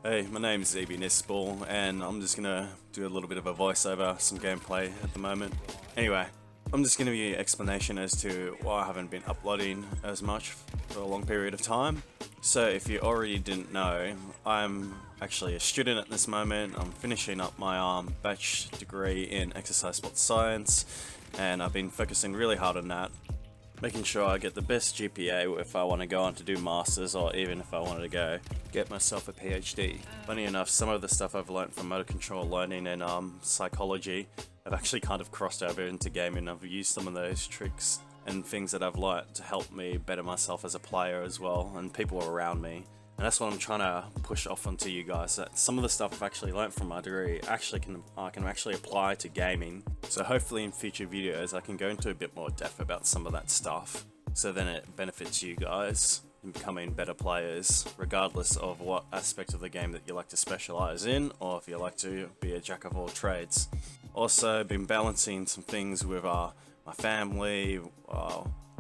Hey, my name's EB-Knispel, and I'm just gonna do a little bit of a voiceover, some gameplay at the moment. Anyway, I'm just gonna give you an explanation as to why I haven't been uploading as much for a long period of time. So if you already didn't know, I'm actually a student at this moment. I'm finishing up my bachelor's degree in exercise sports science, and I've been focusing really hard on that, making sure I get the best GPA if I want to go on to do masters, or even if I wanted to go get myself a PhD. Funny enough, some of the stuff I've learned from motor control learning and psychology have actually kind of crossed over into gaming. I've used some of those tricks and things that I've learned to help me better myself as a player as well, and people around me. And that's what I'm trying to push off onto you guys, that some of the stuff I've actually learned from my degree I can actually apply to gaming. So hopefully in future videos I can go into a bit more depth about some of that stuff, so then it benefits you guys in becoming better players, regardless of what aspect of the game that you like to specialize in, or if you like to be a jack of all trades. Also been balancing some things with my family,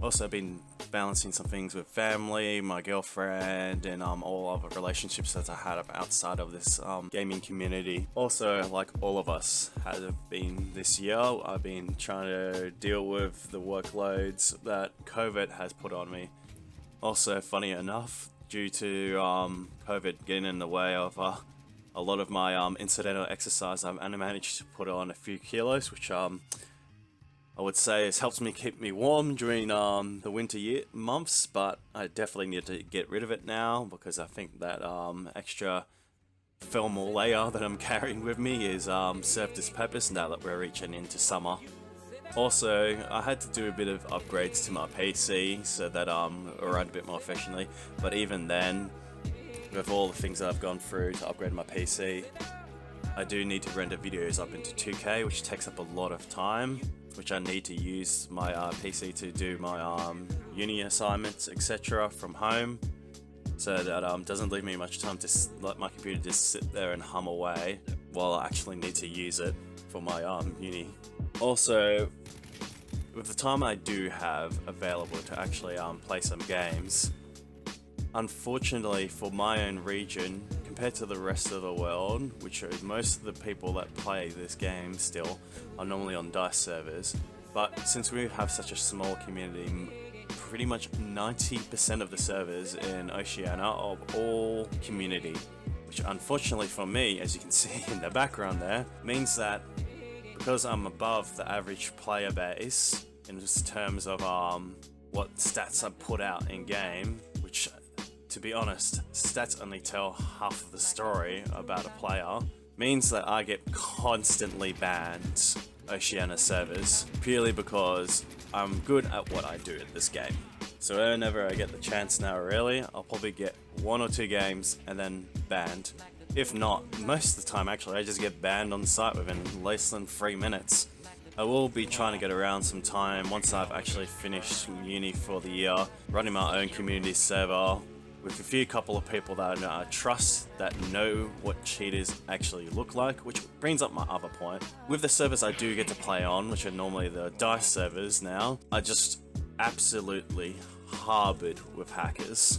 also been balancing some things with family, my girlfriend, and all other relationships that I had outside of this gaming community. Also, like all of us have been this year, I've been trying to deal with the workloads that COVID has put on me. Also, funny enough, due to COVID getting in the way of a lot of my incidental exercise, I've managed to put on a few kilos, which I would say has helped me keep me warm during the winter months, but I definitely need to get rid of it now, because I think that extra thermal layer that I'm carrying with me is served its purpose now that we're reaching into summer. Also, I had to do a bit of upgrades to my PC so that I run a bit more efficiently, but even then, with all the things that I've gone through to upgrade my PC, I do need to render videos up into 2K, which takes up a lot of time, which I need to use my PC to do my uni assignments, etc. from home, so that doesn't leave me much time to let my computer just sit there and hum away while I actually need to use it for my uni. Also, with the time I do have available to actually play some games, unfortunately for my own region, compared to the rest of the world, which are most of the people that play this game still are normally on DICE servers, but since we have such a small community, pretty much 90% of the servers in Oceania are all community, which unfortunately for me, as you can see in the background there, means that because I'm above the average player base in terms of what stats I put out in game, which, to be honest, stats only tell half of the story about a player, means that I get constantly banned Oceania servers, purely because I'm good at what I do at this game. So whenever I get the chance now, really, I'll probably get 1 or 2 games and then banned. If not, most of the time actually, I just get banned on site within less than 3 minutes. I will be trying to get around some time once I've actually finished uni for the year, running my own community server with a few couple of people that I trust that know what cheaters actually look like, which brings up my other point. With the servers I do get to play on, which are normally the DICE servers now, I just absolutely harbored with hackers.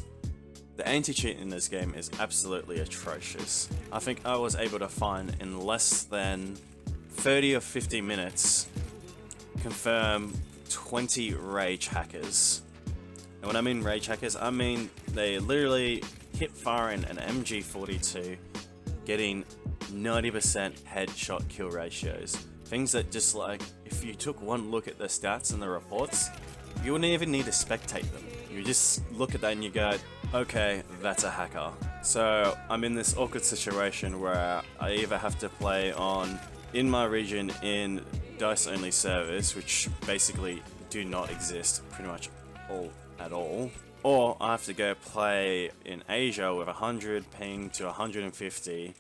The anti-cheat in this game is absolutely atrocious. I think I was able to find in less than 30 or 50 minutes confirm 20 rage hackers. And when I mean rage hackers, I mean they literally hip firing an MG42, getting 90% headshot kill ratios. Things that just, like, if you took one look at the stats and the reports, you wouldn't even need to spectate them. You just look at that and you go, okay, that's a hacker. So I'm in this awkward situation where I either have to play in my region in DICE only servers, which basically do not exist pretty much at all, or I have to go play in Asia with 100 ping to 150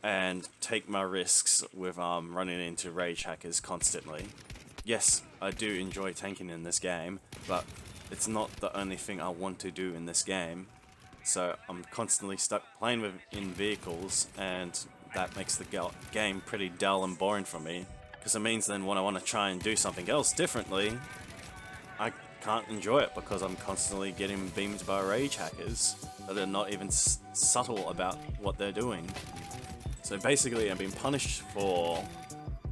and take my risks with running into rage hackers constantly. Yes, I do enjoy tanking in this game, but it's not the only thing I want to do in this game, so I'm constantly stuck playing in vehicles, and that makes the game pretty dull and boring for me, because it means then when I want to try and do something else differently, I can't enjoy it because I'm constantly getting beamed by rage hackers that are not even subtle about what they're doing. So basically, I'm being punished for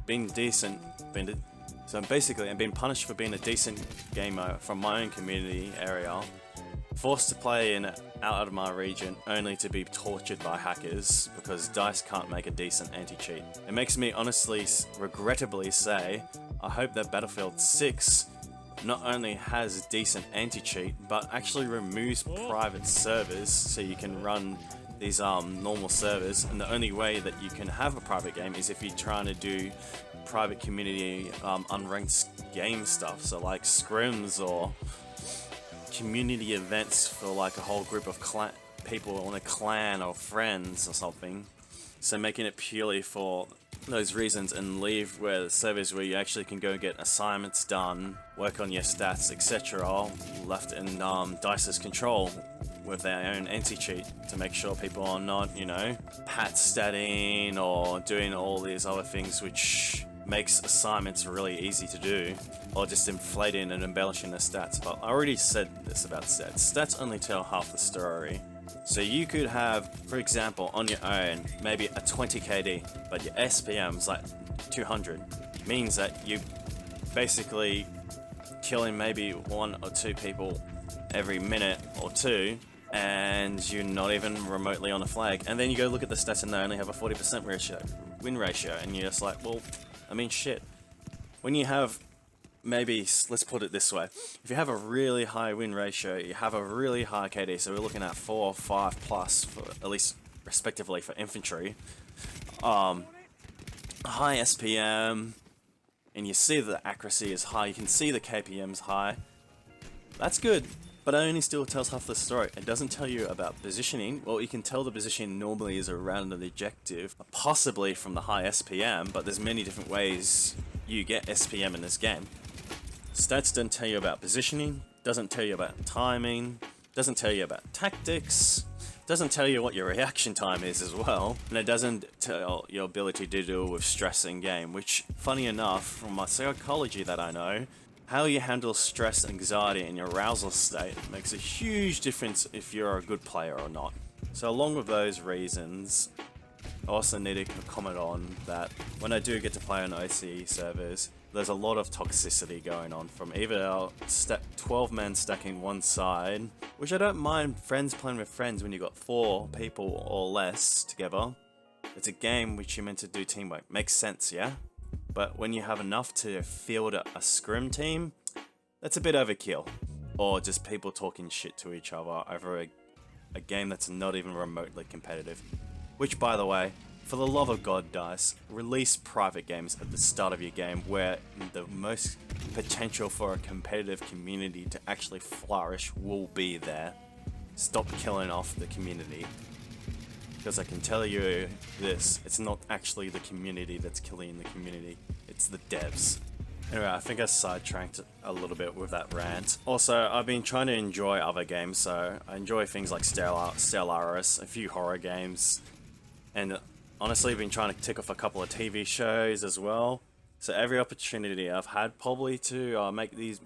being decent. I'm being punished for being a decent gamer from my own community area, forced to play out of my region only to be tortured by hackers because DICE can't make a decent anti-cheat. It makes me honestly, regrettably say, I hope that Battlefield 6 not only has decent anti-cheat, but actually removes private servers so you can run these normal servers, and the only way that you can have a private game is if you're trying to do private community unranked game stuff, so like scrims or community events for like a whole group of people in a clan or friends or something. So making it purely for those reasons and leave where the servers where you actually can go get assignments done, work on your stats, etc. left in DICE's control with their own anti-cheat to make sure people are not, you know, pat statting or doing all these other things which makes assignments really easy to do, or just inflating and embellishing the stats. But I already said this about stats. Stats only tell half the story. So you could have, for example, on your own, maybe a 20 KD, but your SPM's like 200. Means that you basically killing maybe 1 or 2 people every minute or two, and you're not even remotely on a flag. And then you go look at the stats and they only have a 40% win ratio, and you're just like, well, I mean, shit. When you have, maybe, let's put it this way, if you have a really high win ratio, you have a really high KD, so we're looking at 4 or 5 plus, for, at least respectively for infantry, high SPM, and you see the accuracy is high, you can see the KPM's high, that's good. But it only still tells half the story. It doesn't tell you about positioning. Well, you can tell the position normally is around an objective, possibly from the high SPM, but there's many different ways you get SPM in this game. Stats don't tell you about positioning, doesn't tell you about timing, doesn't tell you about tactics, doesn't tell you what your reaction time is as well, and it doesn't tell your ability to deal with stress in game, which, funny enough, from my psychology that I know, how you handle stress, anxiety, and your arousal state makes a huge difference if you're a good player or not. So along with those reasons, I also need to comment on that when I do get to play on OCE servers, there's a lot of toxicity going on from either our 12-man stacking one side, which I don't mind friends playing with friends when you've got 4 people or less together. It's a game which you're meant to do teamwork. Makes sense, yeah? But when you have enough to field a scrim team, that's a bit overkill. Or just people talking shit to each other over a game that's not even remotely competitive. Which, by the way, for the love of God, DICE, release private games at the start of your game where the most potential for a competitive community to actually flourish will be there. Stop killing off the community. Because I can tell you this, it's not actually the community that's killing the community, it's the devs. Anyway, I think I sidetracked a little bit with that rant. Also, I've been trying to enjoy other games, so I enjoy things like Stellaris, a few horror games, and honestly, I've been trying to tick off a couple of TV shows as well. So every opportunity I've had probably to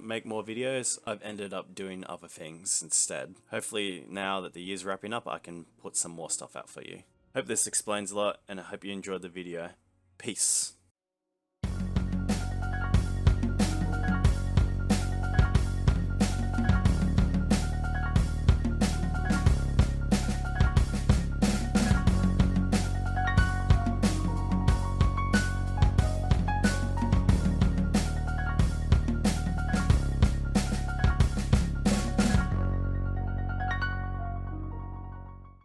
make more videos, I've ended up doing other things instead. Hopefully now that the year's wrapping up, I can put some more stuff out for you. Hope this explains a lot, and I hope you enjoyed the video. Peace.